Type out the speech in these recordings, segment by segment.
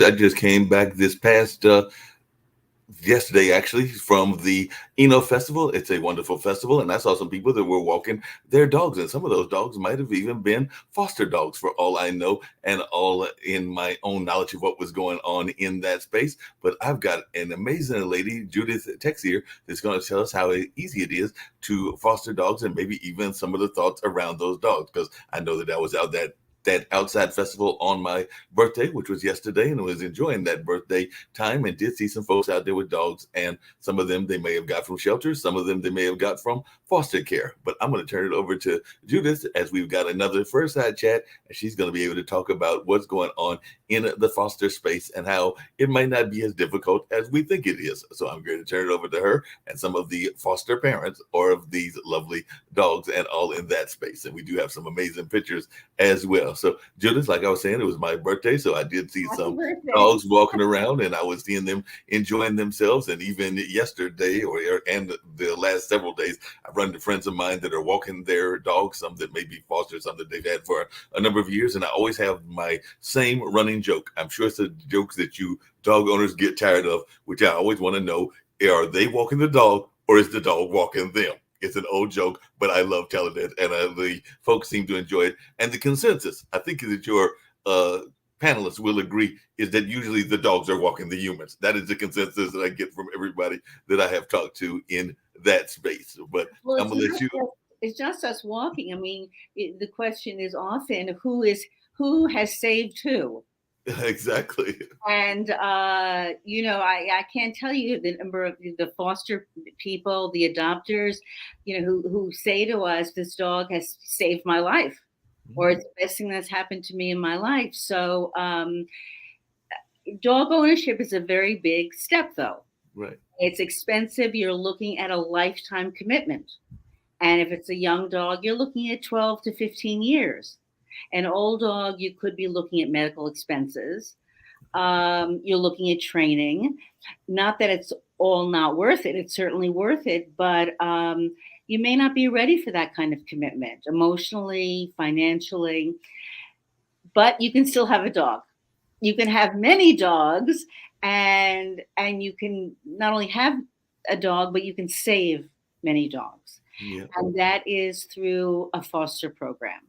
I just came back this past yesterday actually from the Eno Festival. It's a wonderful festival, and I saw some people that were walking their dogs, and some of those dogs might have even been foster dogs for all I know, and all in my own knowledge of what was going on in that space. But I've got an amazing lady, Judith Texier, that's going to tell us how easy it is to foster dogs, and maybe even some of the thoughts around those dogs, because I know that I was out that outside festival on my birthday, which was yesterday, and was enjoying that birthday time, and did see some folks out there with dogs, and some of them they may have got from shelters, some of them they may have got from foster care. But I'm going to turn it over to Judith, as we've got another fireside chat, and she's going to be able to talk about what's going on in the foster space and how it might not be as difficult as we think it is. So I'm going to turn it over to her and some of the foster parents or of these lovely dogs and all in that space. And we do have some amazing pictures as well. So Judith, like I was saying, it was my birthday, so I did see some dogs walking around, and I was seeing them enjoying themselves. And even yesterday, and the last several days, I've run into friends of mine that are walking their dogs, some that may be foster, some that they've had for a number of years. And I always have my same running joke. I'm sure it's a joke that you dog owners get tired of, which I always want to know: are they walking the dog, or is the dog walking them? It's an old joke, but I love telling it, and the folks seem to enjoy it. And the consensus, I think, that your panelists will agree, is that usually the dogs are walking the humans. That is the consensus that I get from everybody that I have talked to in that space. But Well, I'm going to let you. it's just us walking. I mean, the question is often who has saved who. Exactly. And I can't tell you the number of the foster people, the adopters, who say to us, "This dog has saved my life," or "It's the best thing that's happened to me in my life." So, dog ownership is a very big step, though. Right. It's expensive. You're looking at a lifetime commitment, and if it's a young dog, you're looking at 12 to 15 years. An old dog, you could be looking at medical expenses. You're looking at training. Not that it's all not worth it. It's certainly worth it, but you may not be ready for that kind of commitment emotionally, financially. But you can still have a dog. You can have many dogs, and you can not only have a dog, but you can save many dogs. Yeah. And that is through a foster program.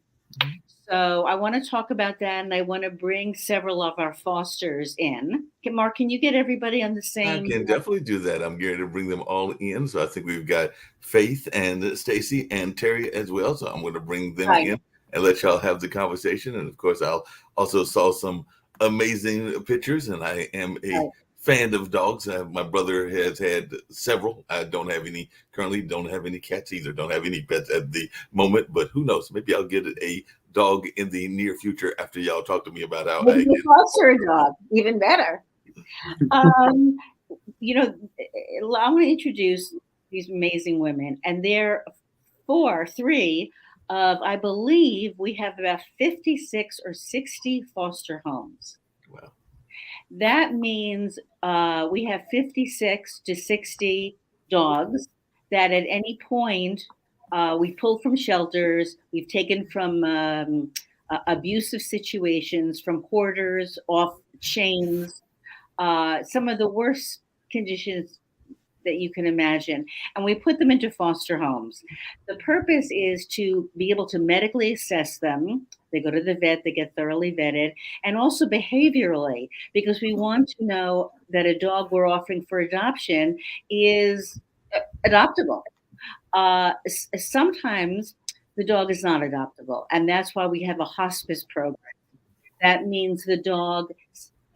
So I want to talk about that, and I want to bring several of our fosters in. Mark, can you get everybody on the same? I can definitely do that. I'm going to bring them all in. So I think we've got Faith and Stacy and Terry as well. So I'm going to bring them in and let y'all have the conversation. And of course, I'll also saw some amazing pictures, and I am a fan of dogs. My brother has had several. I don't have any currently. Don't have any cats either. Don't have any pets at the moment. But who knows? Maybe I'll get a dog in the near future after y'all talk to me about how I get foster a dog. Even better. I want to introduce these amazing women, and they're three of, I believe we have about 56 or 60 foster homes. Wow. That means we have 56 to 60 dogs that at any point we pulled from shelters, we've taken from abusive situations, from hoarders, off chains, some of the worst conditions that you can imagine. And we put them into foster homes. The purpose is to be able to medically assess them. They go to the vet, they get thoroughly vetted, and also behaviorally, because we want to know that a dog we're offering for adoption is adoptable. Sometimes the dog is not adoptable, and that's why we have a hospice program. That means the dog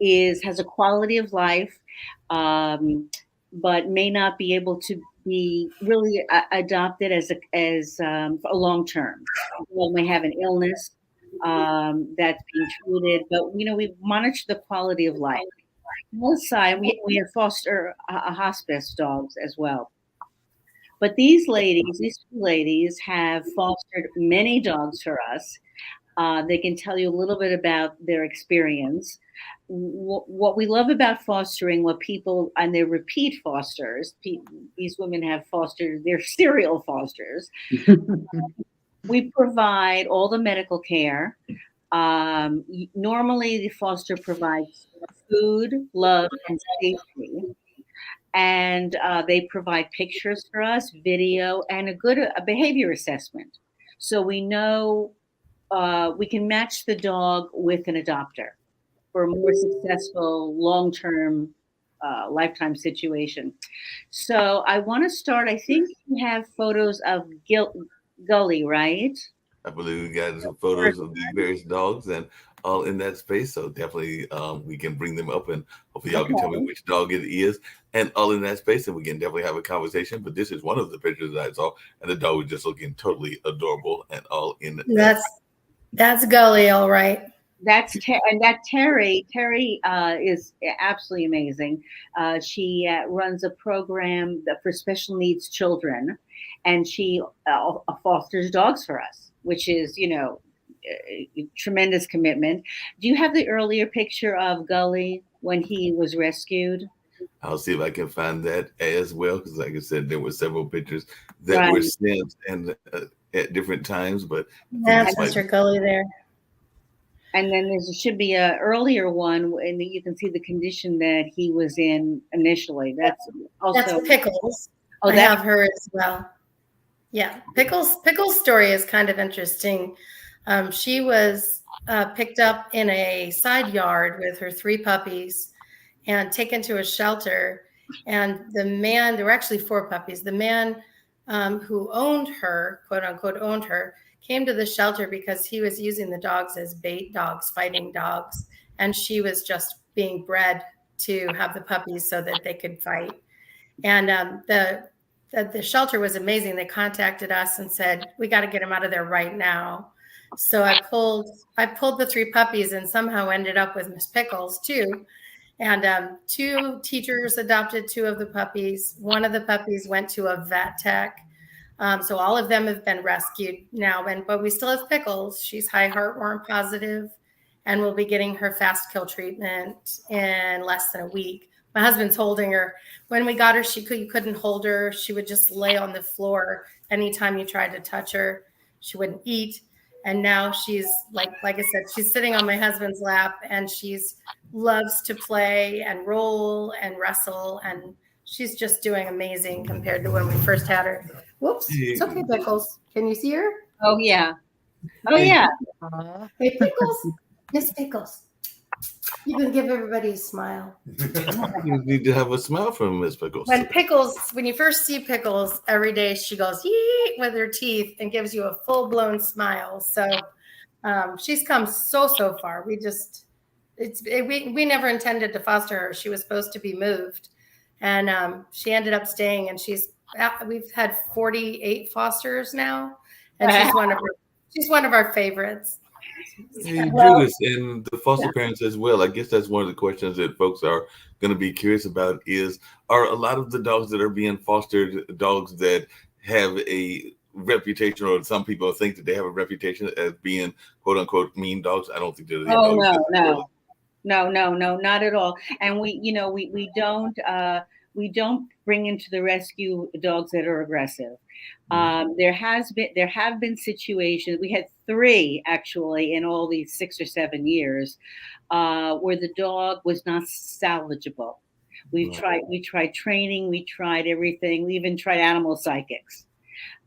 has a quality of life, but may not be able to be really adopted as a long term. Well, may have an illness that's being treated, but we monitor the quality of life. On the side, we have foster hospice dogs as well. But these two ladies have fostered many dogs for us. They can tell you a little bit about their experience. What we love about fostering, and they're repeat fosters, these women have fostered, they're serial fosters. We provide all the medical care. Normally, the foster provides food, love, and safety. And they provide pictures for us, video, and a behavior assessment. So we know we can match the dog with an adopter for a more successful long-term lifetime situation. So I want to start. I think we have photos of Gully, right? I believe we got some photos of the various dogs and all in that space. So definitely we can bring them up and hopefully y'all can tell me Okay. which dog it is and all in that space and we can definitely have a conversation. But this is one of the pictures that I saw and the dog was just looking totally adorable and all in that. That's Gully, all right. And that Terry. Terry is absolutely amazing. She runs a program for special needs children, and she fosters dogs for us, which is tremendous commitment. Do you have the earlier picture of Gully when he was rescued? I'll see if I can find that as well because like I said, there were several pictures that Right. were sent and at different times, but That's Mr. Gully there. And then there should be a earlier one, and you can see the condition that he was in initially. That's Pickles. Oh, I have her as well. Yeah, Pickles' story is kind of interesting. She was picked up in a side yard with her 3 puppies and taken to a shelter. And the man, there were actually 4 puppies. The man who owned her, quote unquote, owned her, came to the shelter because he was using the dogs as bait dogs, fighting dogs. And she was just being bred to have the puppies so that they could fight. And the shelter was amazing. They contacted us and said, we got to get him out of there right now. So I pulled the 3 puppies and somehow ended up with Miss Pickles too. And 2 teachers adopted 2 of the puppies. One of the puppies went to a vet tech. So all of them have been rescued now, but we still have Pickles. She's high heartworm positive and will be getting her fast kill treatment in less than a week. My husband's holding her. When we got her, you couldn't hold her. She would just lay on the floor. Anytime you tried to touch her, she wouldn't eat. And now she's like I said, she's sitting on my husband's lap and loves to play and roll and wrestle. And she's just doing amazing compared to when we first had her. Whoops. It's okay, Pickles. Can you see her? Oh, yeah. Oh, yeah. Hey, Pickles. Miss Pickles. You can give everybody a smile. You need to have a smile from Miss Pickles. When you first see Pickles, every day she goes yee with her teeth and gives you a full-blown smile. So she's come so far. We never intended to foster her. She was supposed to be moved, and she ended up staying. And we've had 48 fosters now, and she's one of our favorites. Hey, Judith, and the foster parents as well. I guess that's one of the questions that folks are going to be curious about are a lot of the dogs that are being fostered dogs that have a reputation, or some people think that they have a reputation as being quote unquote mean dogs? I don't think they're No, not at all. And we don't bring into the rescue dogs that are aggressive. There have been situations. We had 3 actually in all these 6 or 7 years where the dog was not salvageable. We tried training, we tried everything, we even tried animal psychics,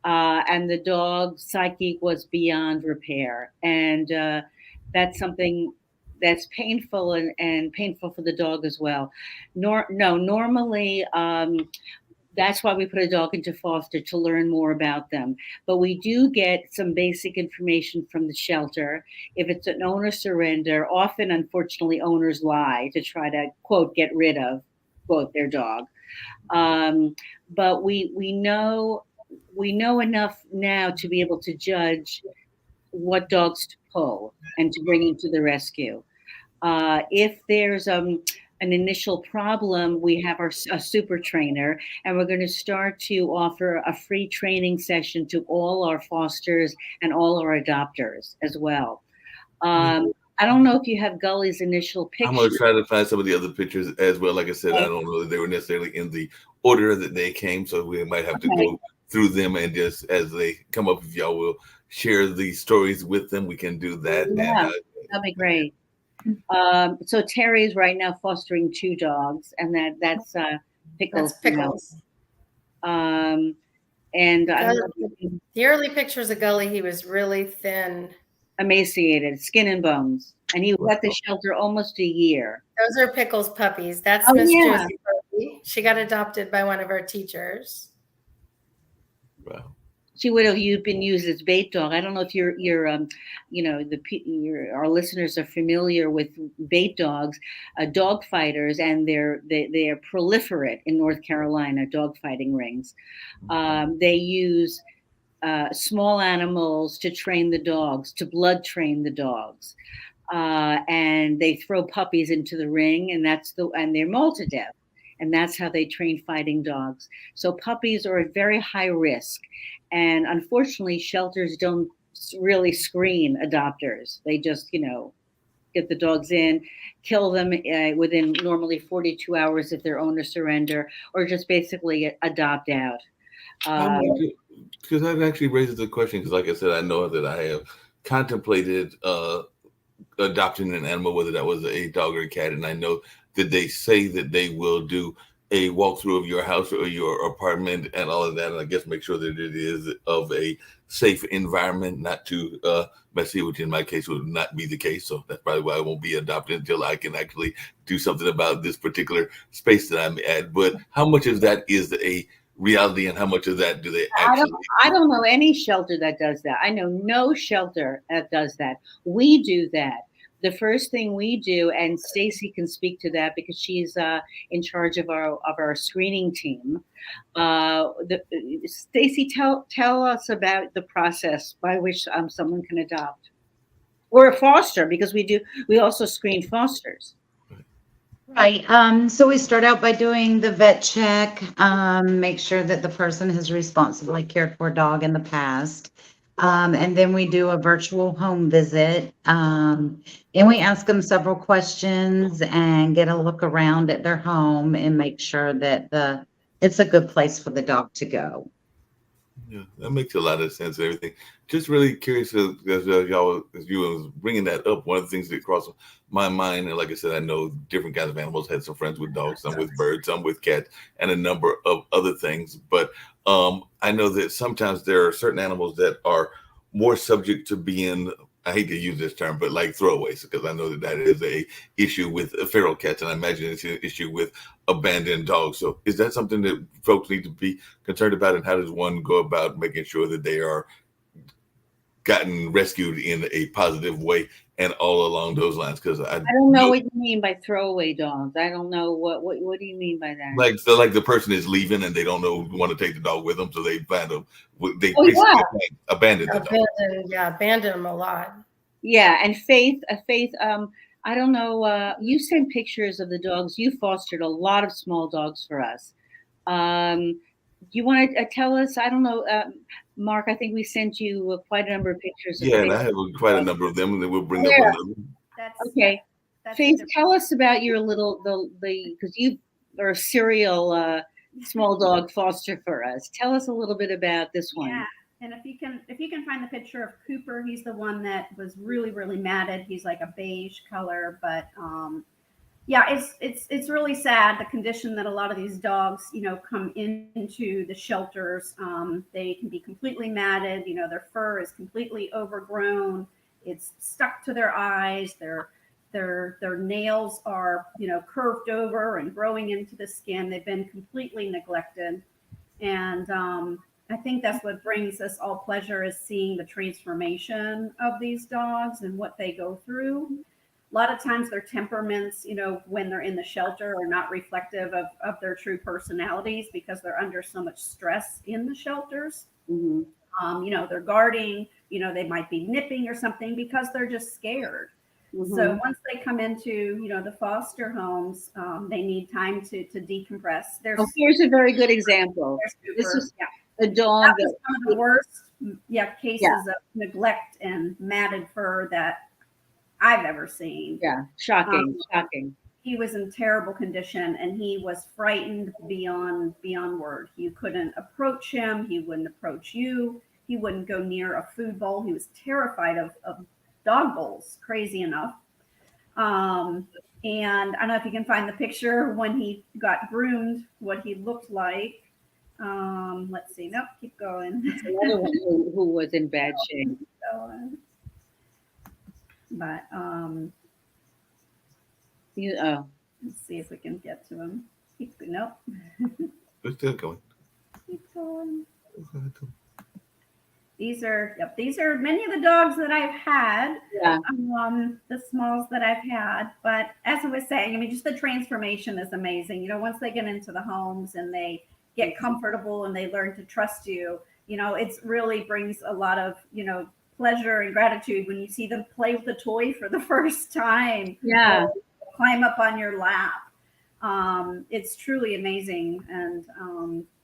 and the dog psyche was beyond repair. And that's something that's painful and painful for the dog as well. Normally. That's why we put a dog into foster, to learn more about them. But we do get some basic information from the shelter. If it's an owner surrender, often, unfortunately, owners lie to try to, quote, get rid of, quote, their dog. But we know enough now to be able to judge what dogs to pull and to bring into the rescue. If there's an initial problem, we have a super trainer, and we're going to start to offer a free training session to all our fosters and all our adopters as well. I don't know if you have Gully's initial picture. I'm going to try to find some of the other pictures as well. Like I said, I don't know that they were necessarily in the order that they came, so we might have to go through them, and just as they come up, if y'all will share the stories with them, we can do that. Yeah, that'd be great. So Terry is right now fostering 2 dogs, and that's Pickles. That's Pickles. And I don't know, The early pictures of Gully, he was really thin. emaciated, skin and bones, and he was at the shelter almost a year. Those are Pickles puppies. That's Oh, Miss yeah. Josie Purdy. She got adopted by one of our teachers. Wow. She would have been used as bait dog. I don't know if you're you know, our listeners are familiar with bait dogs, dog fighters, and they are proliferate in North Carolina, dog fighting rings. They use small animals to train the dogs, to blood train the dogs. And they throw puppies into the ring, and they're mauled to death. And that's how they train fighting dogs. So puppies are at very high risk. And unfortunately, shelters don't really screen adopters. They just, get the dogs in, kill them within normally 42 hours if their owners surrender, or just basically adopt out. Because that actually raises the question, because like I said, I know that I have contemplated adopting an animal, whether that was a dog or a cat, and I know that they say that they will do a walkthrough of your house or your apartment and all of that, and I guess make sure that it is of a safe environment, not too messy, which in my case would not be the case. So that's probably why I won't be adopted until I can actually do something about this particular space that I'm at. But how much of that is a reality, and how much of that do they actually? I don't know any shelter that does that. I know no shelter that does that. We do that. The first thing we do, and Stacy can speak to that because she's in charge of our screening team. Stacy, tell us about the process by which someone can adopt or foster, because we also screen fosters. Right. So we start out by doing the vet check, make sure that the person has responsibly cared for a dog in the past. And then we do a virtual home visit. And we ask them several questions and get a look around at their home and make sure that it's a good place for the dog to go. Yeah, that makes a lot of sense and everything. Just really curious as you was bringing that up. One of the things that crossed my mind, and like I said, I know different kinds of animals. Had some friends with dogs, some with birds, some with cats, and a number of other things. But I know that sometimes there are certain animals that are more subject to being, I hate to use this term, but like throwaways, because I know that is a issue with feral cats, and I imagine it's an issue with abandoned dogs. So is that something that folks need to be concerned about, and how does one go about making sure that they are gotten rescued in a positive way and all along those lines? Because I don't know what you mean by throwaway dogs. I don't know what do you mean by that? Like the person is leaving and they don't know who want to take the dog with them, so they find them. They abandon the dog. Abandon them a lot. Yeah, and Faith, I don't know. You sent pictures of the dogs. You fostered a lot of small dogs for us. You want to tell us? I don't know, Mark. I think we sent you quite a number of pictures. Yeah, and I have quite a number of them, and then we'll bring up another. Okay. Faith, tell us about your because you are a serial small dog foster for us. Tell us a little bit about this one. Yeah. And if you can find the picture of Cooper, he's the one that was really, really matted. He's like a beige color, but it's really sad, the condition that a lot of these dogs, come into the shelters. They can be completely matted. Their fur is completely overgrown. It's stuck to their eyes. Their nails are, curved over and growing into the skin. They've been completely neglected, and I think that's what brings us all pleasure, is seeing the transformation of these dogs and what they go through. A lot of times their temperaments, when they're in the shelter, are not reflective of their true personalities because they're under so much stress in the shelters. Mm-hmm. They're guarding, they might be nipping or something because they're just scared. Mm-hmm. So once they come into, the foster homes, they need time to decompress. Here's a very good example. This is a dog that was one of the worst cases of neglect and matted fur that I've ever seen. Yeah, shocking. He was in terrible condition, and he was frightened beyond word. You couldn't approach him. He wouldn't approach you. He wouldn't go near a food bowl. He was terrified of dog bowls, crazy enough. And I don't know if you can find the picture when he got groomed, what he looked like. Let's see. Nope, keep going. Another one who was in bad shape. But Oh, let's see if we can get to him. Nope. We're still going. Keep going. These are many of the dogs that I've had. yeah. The smalls that I've had. But as I was saying, I mean, just the transformation is amazing. You know, once they get into the homes and they get comfortable and they learn to trust you, you know, it's really brings a lot of, you know, pleasure and gratitude when you see them play with the toy for the first time. Yeah. Climb up on your lap. It's truly amazing. And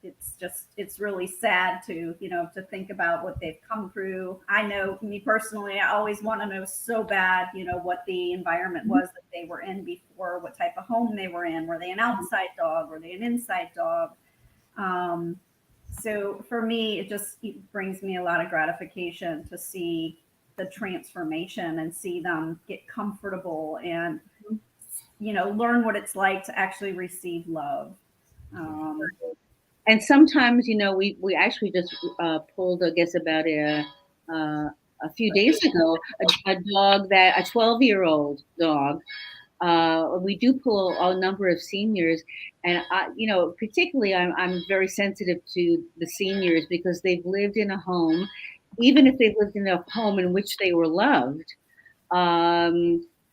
it's really sad to, you know, to think about what they've come through. I know me personally, I always want to know so bad, you know, what the environment was that they were in before, what type of home they were in. Were they an outside dog? Were they an inside dog? So for me, it brings me a lot of gratification to see the transformation and see them get comfortable and, you know, learn what it's like to actually receive love. And sometimes, you know, we actually just pulled, I guess, about a few days ago, a 12-year-old dog. We do pull a number of seniors, and you know, particularly, I'm very sensitive to the seniors because they've lived in a home, even if they've lived in a home in which they were loved.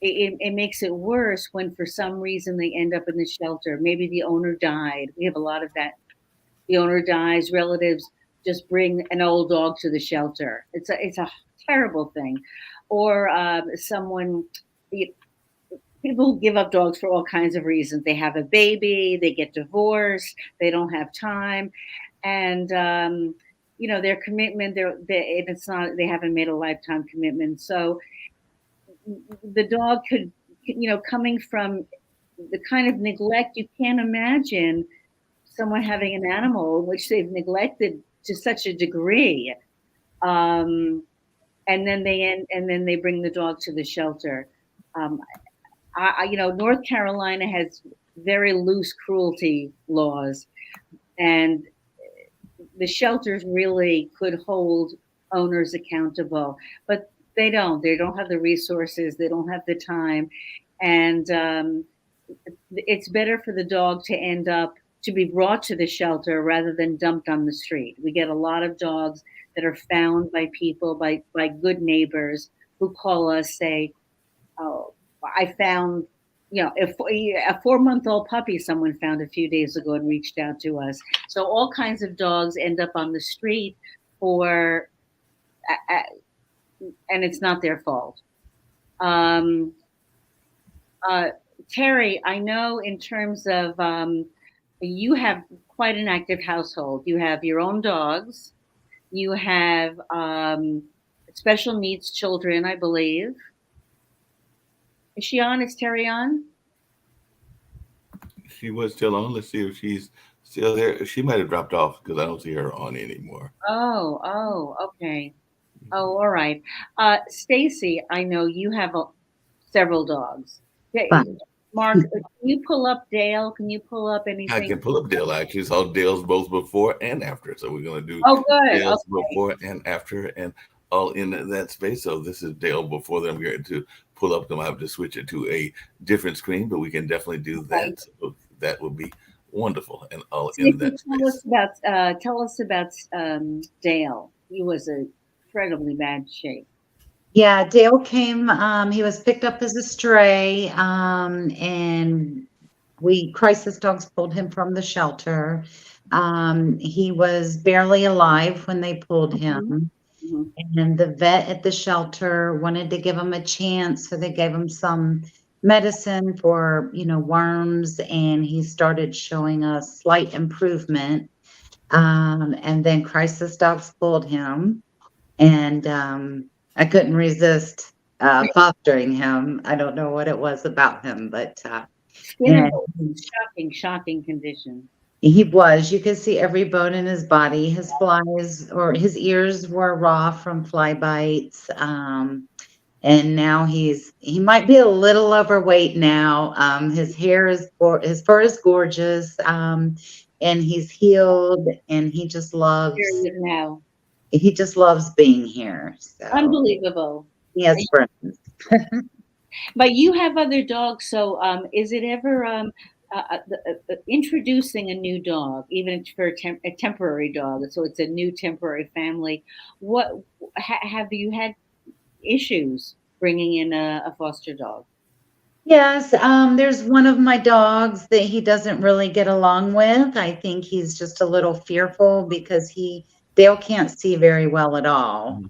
It makes it worse when, for some reason, they end up in the shelter. Maybe the owner died. We have a lot of that. The owner dies, relatives just bring an old dog to the shelter. It's a terrible thing. Or someone, people who give up dogs for all kinds of reasons. They have a baby, they get divorced, they don't have time, and you know, their commitment. They haven't made a lifetime commitment. So the dog could, you know, coming from the kind of neglect, you can't imagine someone having an animal which they've neglected to such a degree, and then they bring the dog to the shelter. You know, North Carolina has very loose cruelty laws, and the shelters really could hold owners accountable, but they don't. They don't have the resources. They don't have the time, and it's better for the dog to be brought to the shelter rather than dumped on the street. We get a lot of dogs that are found by people, by good neighbors who call us, say, "Oh, I found, you know, a 4-month-old puppy someone found a few days ago and reached out to us." So all kinds of dogs end up on the street and it's not their fault. Terry, I know in terms of, you have quite an active household. You have your own dogs. You have special needs children, I believe. Is she on? Is Terry on? She was still on. Let's see if she's still there. She might have dropped off because I don't see her on anymore. Oh, okay. Oh, all right. Stacy, I know you have several dogs. Mark, can you pull up Dale? Can you pull up anything? I can pull up Dale. I actually saw Dale's both before and after. So we're going to do good. Dale's before and after and all in that space. So this is Dale before them. I'm going to pull up them. I have to switch it to a different screen, but we can definitely do that. So that would be wonderful. And all in that space. Tell us about Dale. He was in incredibly bad shape. Yeah, Dale came, he was picked up as a stray, and crisis dogs pulled him from the shelter. He was barely alive when they pulled him. Mm-hmm. And the vet at the shelter wanted to give him a chance, so they gave him some medicine for, you know, worms, and he started showing a slight improvement. And then crisis dogs pulled him, and I couldn't resist fostering him. I don't know what it was about him, but shocking condition. He was. You could see every bone in his body. His ears were raw from fly bites. And now he might be a little overweight now. His hair his fur is gorgeous. And he's healed, and Here he is now. he just loves being here. So Unbelievable. he has friends. But you have other dogs, so is it ever introducing a new dog, even for a temporary dog? So it's a new temporary family. What have you had issues bringing in a foster dog? Yes, there's one of my dogs that he doesn't really get along with. I think he's just a little fearful because Dale can't see very well at all.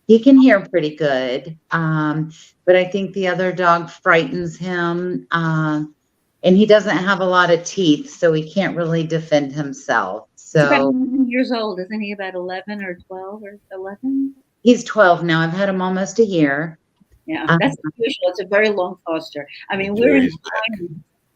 He can hear pretty good, but I think the other dog frightens him. And he doesn't have a lot of teeth, so he can't really defend himself. He's about So 11 years old, isn't he? About 11 or 12 or 11? he's 12 now. I've had him almost a year. Yeah, that's unusual. It's a very long foster. I mean, Jerry's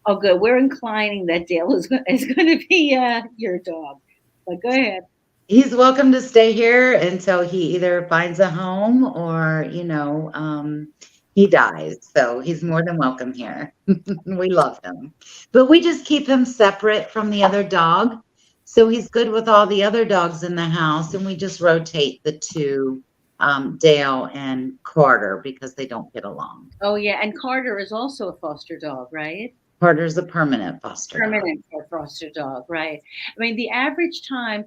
oh, good. We're inclining that Dale is going to be your dog. But go ahead. He's welcome to stay here until he either finds a home or, he dies. So he's more than welcome here. We love him. But we just keep him separate from the other dog. So he's good with all the other dogs in the house. And we just rotate the two, Dale and Carter, because they don't get along. Oh, yeah. And Carter is also a foster dog, right? Carter's a permanent foster dog. Permanent foster dog, right? I mean, the average time,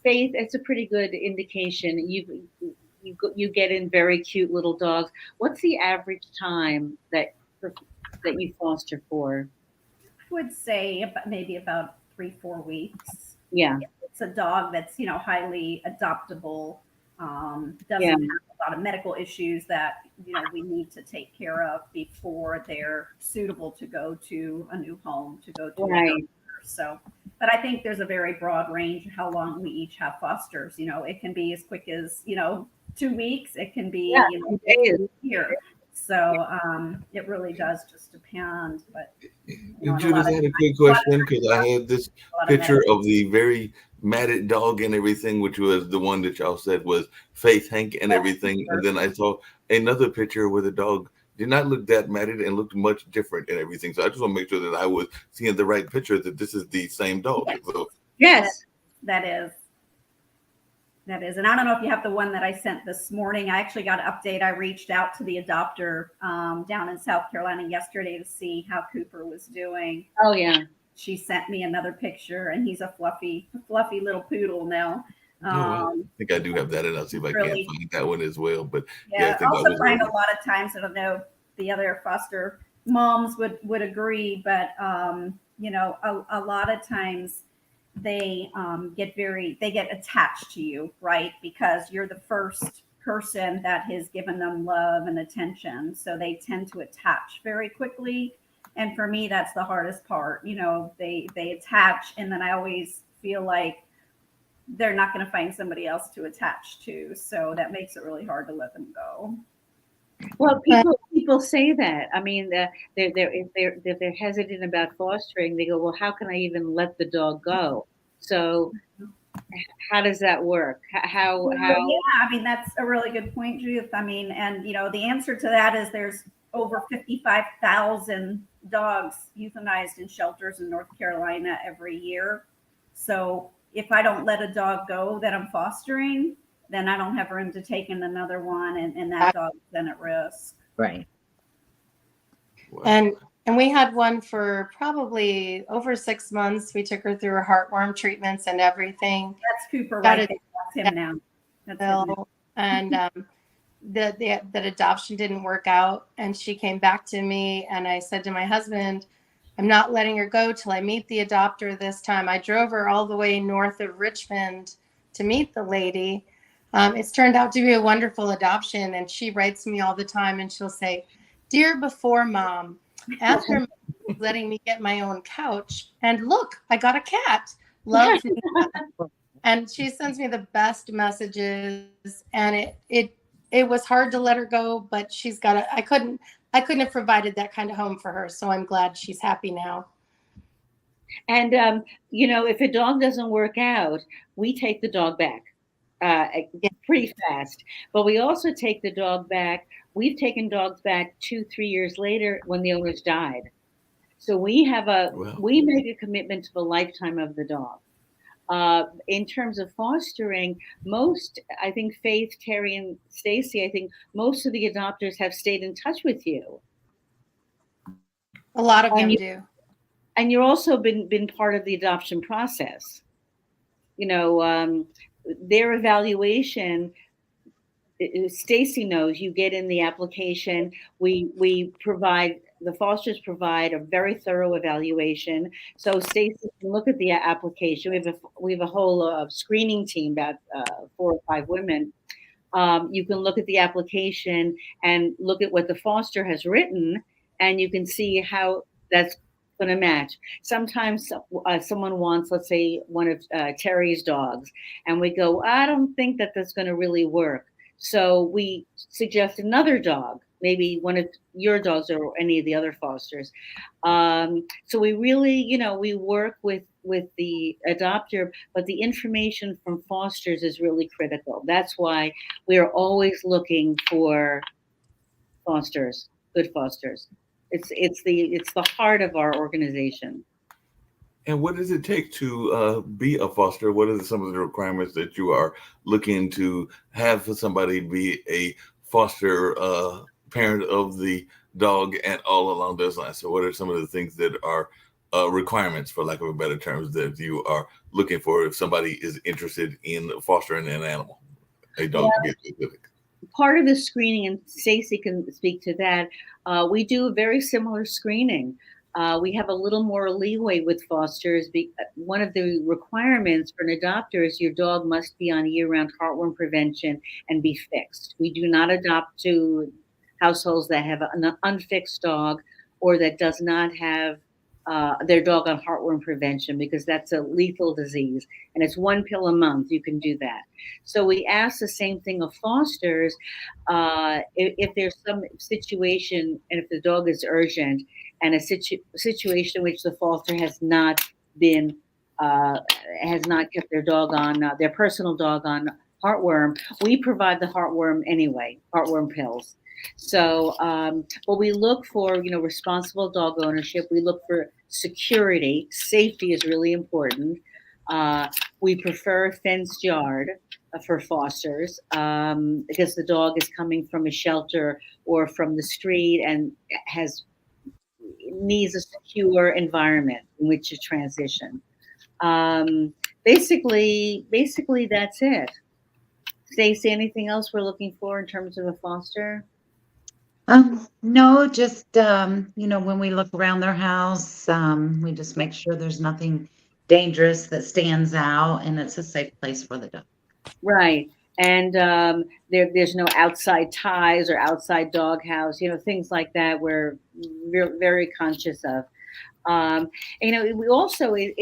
Faith, it's a pretty good indication. You get in very cute little dogs. What's the average time that you foster for? I would say maybe about 3-4 weeks. Yeah, It's a dog that's highly adoptable. Doesn't Yeah. have a lot of medical issues that we need to take care of before they're suitable to go to a new home, to go to a right. doctor. So, but I think there's a very broad range of how long we each have fosters. It can be as quick as 2 weeks. It can be Yeah, a year. So it really does just depend. But And Judith, I had a quick question because I had this a lot of picture medical- of the very matted dog and everything, which was the one that y'all said was Faith Hank and everything. And then I saw another picture where the dog did not look that matted and looked much different and everything. So I just want to make sure that I was seeing the right picture, that this is the same dog. Yes. So, Yes. That is. And I don't know if you have the one that I sent this morning. I actually got an update. I reached out to the adopter down in South Carolina yesterday to see how Cooper was doing. Oh, yeah. She sent me another picture, and he's a fluffy little poodle now. I think I do have that, and I'll see if I Really? can find that one as well. But Yeah, I I think I also was find right. a lot of times, I don't know, the other foster moms would agree, but a lot of times they get attached to you, right? Because you're the first person that has given them love and attention, so they tend to attach very quickly. And for me, that's the hardest part. They attach, and then I always feel like they're not going to find somebody else to attach to, so that makes it really hard to let them go. Well, people say that. I mean, if they're hesitant about fostering, they go, "Well, how can I even let the dog go?" So, how does that work? How? Yeah, I mean, that's a really good point, Judith. I mean, and the answer to that is there's over 55,000 dogs euthanized in shelters in North Carolina every year. So if I don't let a dog go that I'm fostering, then I don't have room to take in another one, and that dog's then at risk. Right. And we had one for probably over 6 months. We took her through her heartworm treatments and everything. That's Cooper Got right it. there. That's him now. That's him now. And that adoption didn't work out. And she came back to me, and I said to my husband, I'm not letting her go till I meet the adopter this time. I drove her all the way north of Richmond to meet the lady. It's turned out to be a wonderful adoption. And she writes me all the time, and she'll say, "Dear before mom, after letting me get my own couch, and look, I got a cat. Love me." And she sends me the best messages, and it was hard to let her go, but she's got I couldn't have provided that kind of home for her. So I'm glad she's happy now. And if a dog doesn't work out, we take the dog back. uh, pretty fast. But we also take the dog back. We've taken dogs back 2, 3 years later when the owners died. So Well, we make a commitment to the lifetime of the dog. In terms of fostering, I think Faith, Terry, and Stacy, I think most of the adopters have stayed in touch with you. A lot of them And do. and you're also been part of the adoption process. You know, their evaluation. Stacy knows you get in the application. We provide the fosters provide a very thorough evaluation. So Stacy can look at the application. We have a whole screening team, about 4 or 5 women. You can look at the application and look at what the foster has written, and you can see how that's going to match. Sometimes someone wants, let's say, one of Terry's dogs, and we go, I don't think that that's going to really work. So we suggest another dog, maybe one of your dogs or any of the other fosters. So we really, we work with the adopter, but the information from fosters is really critical. That's why we are always looking for fosters, good fosters. It's the heart of our organization. and what does it take to be a foster? What are some of the requirements that you are looking to have for somebody be a foster parent of the dog and all along those lines? So what are some of the things that are requirements, for lack of a better terms, that you are looking for if somebody is interested in fostering an animal, a dog to be specific? Part of the screening, and Stacey can speak to that, we do a very similar screening. We have a little more leeway with fosters. One of the requirements for an adopter is your dog must be on year-round heartworm prevention and be fixed. We do not adopt to households that have an unfixed dog or that does not have their dog on heartworm prevention, because that's a lethal disease, and it's 1 pill a month. You can do that. So we ask the same thing of fosters. If there's some situation, and if the dog is urgent, and a situation in which the foster has not kept their dog on their personal dog on heartworm, we provide the heartworm anyway, heartworm pills. So, but we look for, responsible dog ownership. We look for security. Safety is really important. We prefer a fenced yard for fosters, because the dog is coming from a shelter or from the street and needs a secure environment in which to transition. Basically, that's it. Stacey, anything else we're looking for in terms of a foster? No, just, when we look around their house, we just make sure there's nothing dangerous that stands out and it's a safe place for the dog. Right. And there's no outside ties or outside doghouse, things like that we're very conscious of. We also, we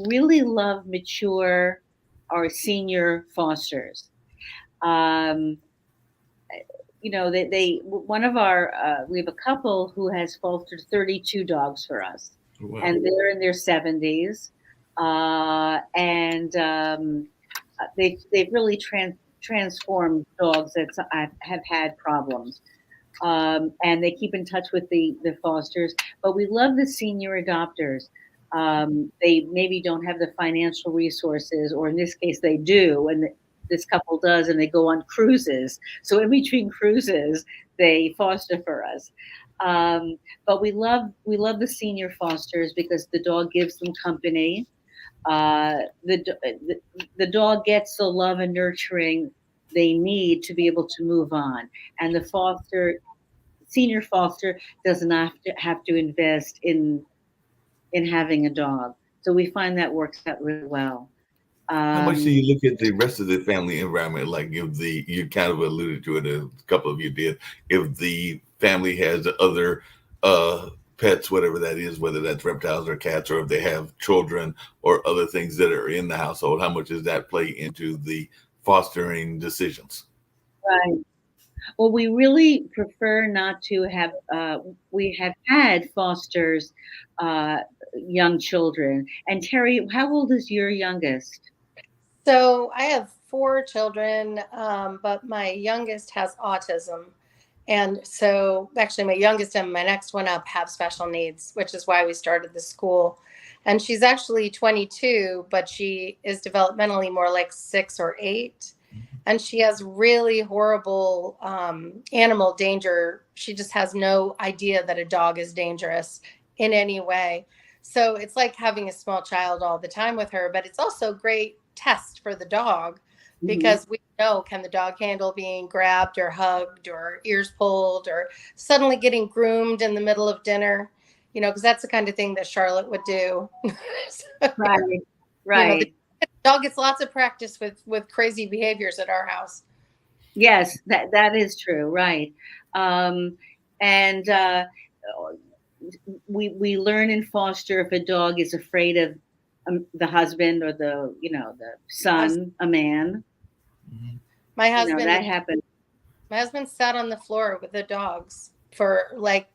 really love mature or senior fosters. One of our, we have a couple who has fostered 32 dogs for us. Wow. And they're in their 70s. They've really transformed dogs that have had problems. And they keep in touch with the fosters. But we love the senior adopters. They maybe don't have the financial resources, or in this case they do, and this couple does, and they go on cruises. So in between cruises, they foster for us. But we love the senior fosters because the dog gives them company. The dog gets the love and nurturing they need to be able to move on, and the senior foster does not have to invest in having a dog. So we find that works out really well. How much do you look at the rest of the family environment? Like you kind of alluded to it, a couple of you did. If the family has other pets, whatever that is, whether that's reptiles or cats, or if they have children or other things that are in the household, how much does that play into the fostering decisions? Right. Well, we really prefer not to have, we have had fosters, young children. And Terry, how old is your youngest? So I have 4 children, but my youngest has autism. And so actually my youngest and my next one up have special needs, which is why we started the school. And she's actually 22, but she is developmentally more like 6 or 8. And she has really horrible animal danger. She just has no idea that a dog is dangerous in any way. So it's like having a small child all the time with her, but it's also a great test for the dog because we know, can the dog handle being grabbed or hugged or ears pulled or suddenly getting groomed in the middle of dinner, you know, because that's the kind of thing that Charlotte would do. So, Right. you know, the dog gets lots of practice with crazy behaviors at our house. Yes, that is true. Right. And we learn in foster if a dog is afraid of the husband or the son, a man. My husband, that happened. My husband sat on the floor with the dogs for like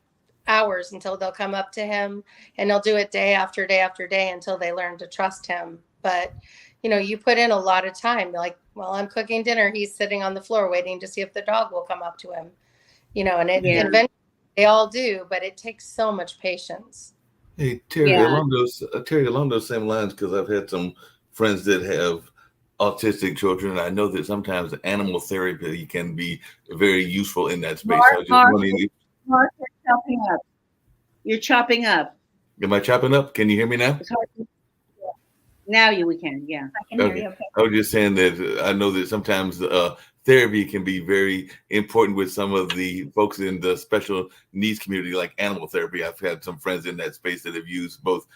hours until they'll come up to him, and they'll do it day after day after day until they learn to trust him. But you know, you put in a lot of time. Like, while I'm cooking dinner, he's sitting on the floor waiting to see if the dog will come up to him. You know, and eventually they all do, but it takes so much patience. Hey, Terry, along those same lines, because I've had some friends that have autistic children, and I know that sometimes animal therapy can be very useful in that space. Mark, you're chopping up. You're chopping up. Am I chopping up? Can you hear me now? Now we can, yeah. I can hear you. Okay. I was just saying that I know that sometimes therapy can be very important with some of the folks in the special needs community, like animal therapy. I've had some friends in that space that have used both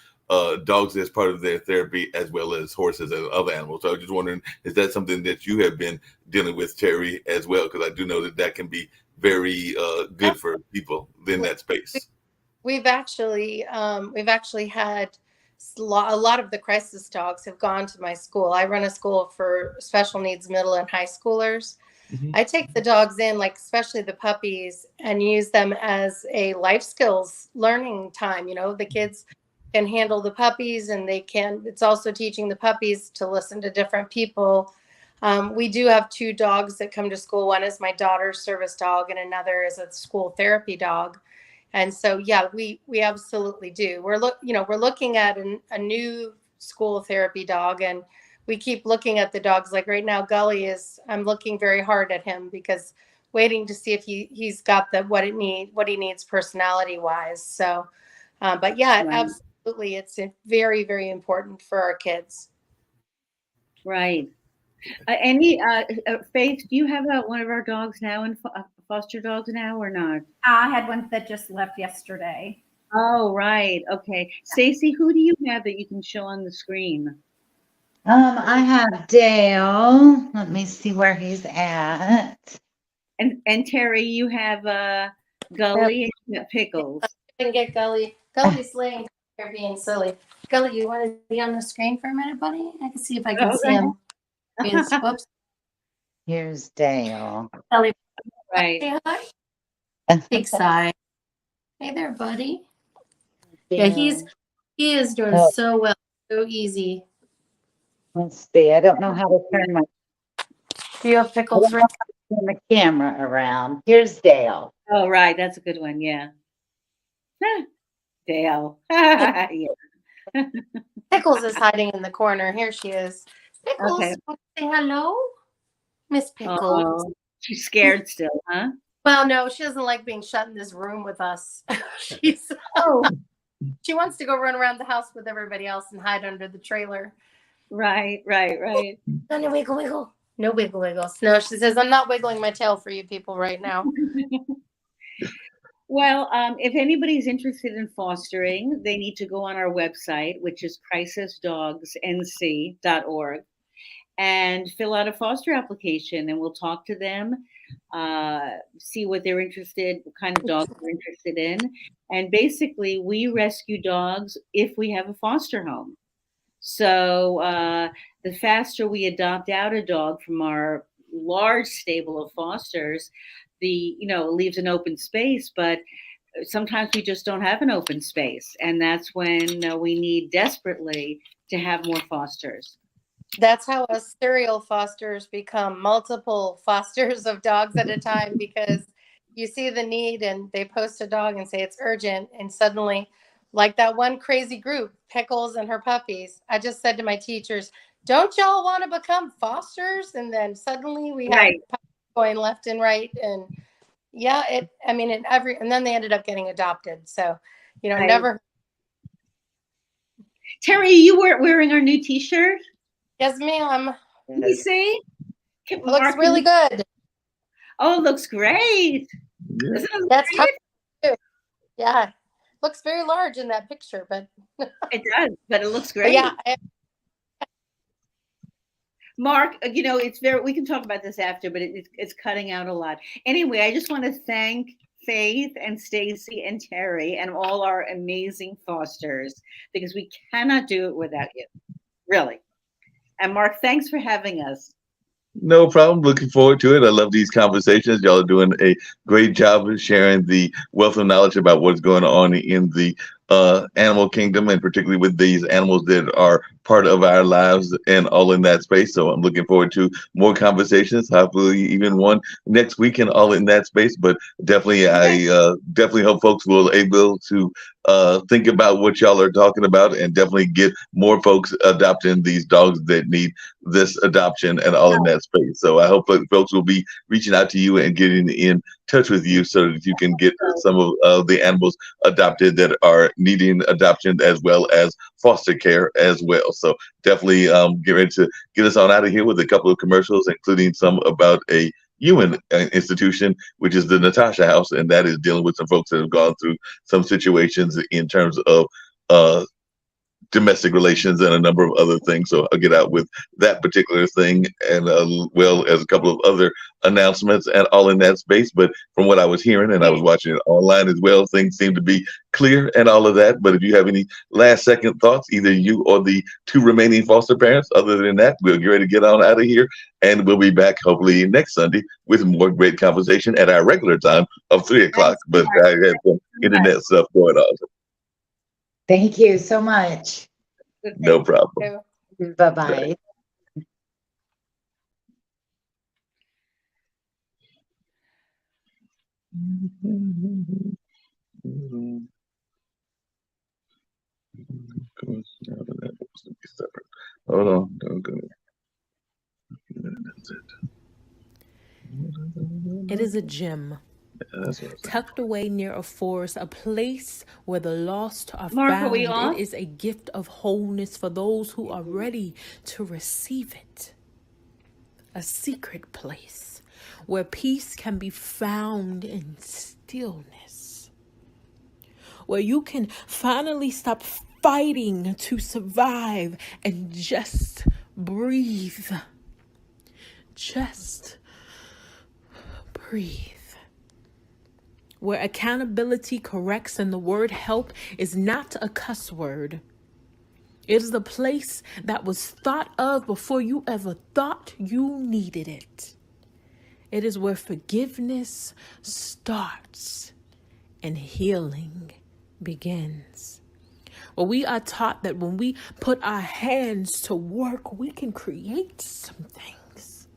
dogs as part of their therapy as well as horses and other animals. So I was just wondering, is that something that you have been dealing with, Terry, as well? Because I do know that can be very good for people in that space. We've actually had a lot of the crisis dogs have gone to my school. I run a school for special needs middle and high schoolers. I take the dogs in, like especially the puppies, and use them as a life skills learning time. You know, the kids can handle the puppies, and it's also teaching the puppies to listen to different people. We do have 2 dogs that come to school. One is my daughter's service dog, and another is a school therapy dog. And so, yeah, we absolutely do. We're looking at a new school therapy dog, and we keep looking at the dogs. Like right now, Gully I'm looking very hard at him because waiting to see if he's got what he needs personality wise. So, but yeah, Right. Absolutely. It's very, very important for our kids. Right. Faith, do you have one of our dogs now in foster dogs now or not? I had one that just left yesterday. Oh, right. Okay. Stacy, who do you have that you can show on the screen? I have Dale. Let me see where he's at. And Terry, you have Gully and you have Pickles. I can get Gully. Gully's laying here being silly. Gully, you want to be on the screen for a minute, buddy? I can see if I can see him. Whoops. Here's Dale. Gully, Right. say hi. Big sigh. Hey there, buddy. Yeah, he is doing so well, so easy. Let's see. I don't know how to turn Do you have Pickles? turn the camera around. Here's Dale. Oh, right. That's a good one. Yeah. Dale. Yeah. Pickles is hiding in the corner. Here she is. Pickles, Okay. want to say hello? Miss Pickles. Oh, she's scared still, huh? Well, no, she doesn't like being shut in this room with us. She wants to go run around the house with everybody else and hide under the trailer. Right. No wiggle. No wiggle wiggles. No, she says, I'm not wiggling my tail for you people right now. Well, if anybody's interested in fostering, they need to go on our website, which is crisisdogsnc.org, and fill out a foster application, and we'll talk to them, see what they're interested, what kind of dogs they're interested in. And basically, we rescue dogs if we have a foster home. So the faster we adopt out a dog from our large stable of fosters, it leaves an open space, but sometimes we just don't have an open space. And that's when we need desperately to have more fosters. That's how us serial fosters become multiple fosters of dogs at a time, because you see the need and they post a dog and say it's urgent. And suddenly, like that one crazy group, Pickles and her puppies, I just said to my teachers, don't y'all want to become fosters? And then suddenly we have Right. puppies going left and right. And yeah, and then they ended up getting adopted. So, Right. never. Terry, you were wearing our new T-shirt. Yes, ma'am. Let me see. Looks really good. Oh, it looks great. Yeah. Isn't it That's great? too. Yeah. Looks very large in that picture, but It does, but it looks but great. yeah, Mark, it's we can talk about this after, but it's cutting out a lot. Anyway, I just want to thank Faith and Stacy and Terry and all our amazing fosters, because we cannot do it without you, really. And Mark, thanks for having us. No problem. Looking forward to it. I love these conversations. Y'all are doing a great job of sharing the wealth of knowledge about what's going on in the animal kingdom, and particularly with these animals that are part of our lives and all in that space. So I'm looking forward to more conversations, hopefully even one next week and all in that space. But definitely, I definitely hope folks will able to think about what y'all are talking about, and definitely get more folks adopting these dogs that need this adoption and all in that space. So I hope that folks will be reaching out to you and getting in touch with you so that you can get some of the animals adopted that are needing adoption, as well as foster care as well. So definitely get ready to get us on out of here with a couple of commercials, including some about a human institution, which is the Natasha House, and that is dealing with some folks that have gone through some situations in terms of domestic relations and a number of other things. So I'll get out with that particular thing, and well as a couple of other announcements and all in that space. But from what I was hearing, and I was watching it online as well, things seem to be clear and all of that. But if you have any last second thoughts, either you or the two remaining foster parents, other than that, we'll get ready to get on out of here, and we'll be back hopefully next Sunday with more great conversation at our regular time of 3 o'clock. But I had some internet stuff going on. Thank you so much. No problem. Bye-bye. Hold on. It is a gem tucked away near a forest, a place where the lost are Mark, are found. we on? It is a gift of wholeness for those who are ready to receive it. A secret place where peace can be found in stillness, where you can finally stop fighting to survive and just breathe. Just breathe. Where accountability corrects and the word help is not a cuss word. It is the place that was thought of before you ever thought you needed it. It is where forgiveness starts and healing begins. Well, we are taught that when we put our hands to work, we can create some things.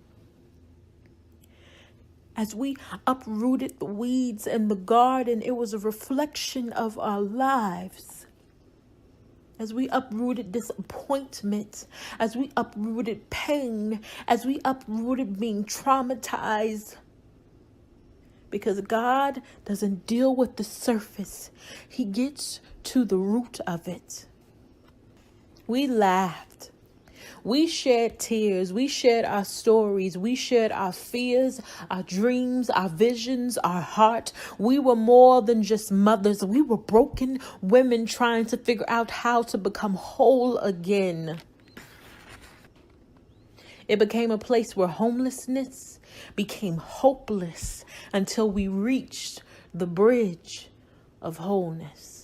As we uprooted the weeds in the garden, it was a reflection of our lives. As we uprooted disappointment, as we uprooted pain, as we uprooted being traumatized. Because God doesn't deal with the surface. He gets to the root of it. We laughed. We shared tears. We shared our stories. We shared our fears, our dreams, our visions, our heart. We were more than just mothers. We were broken women trying to figure out how to become whole again. It became a place where homelessness became hopeless until we reached the bridge of wholeness.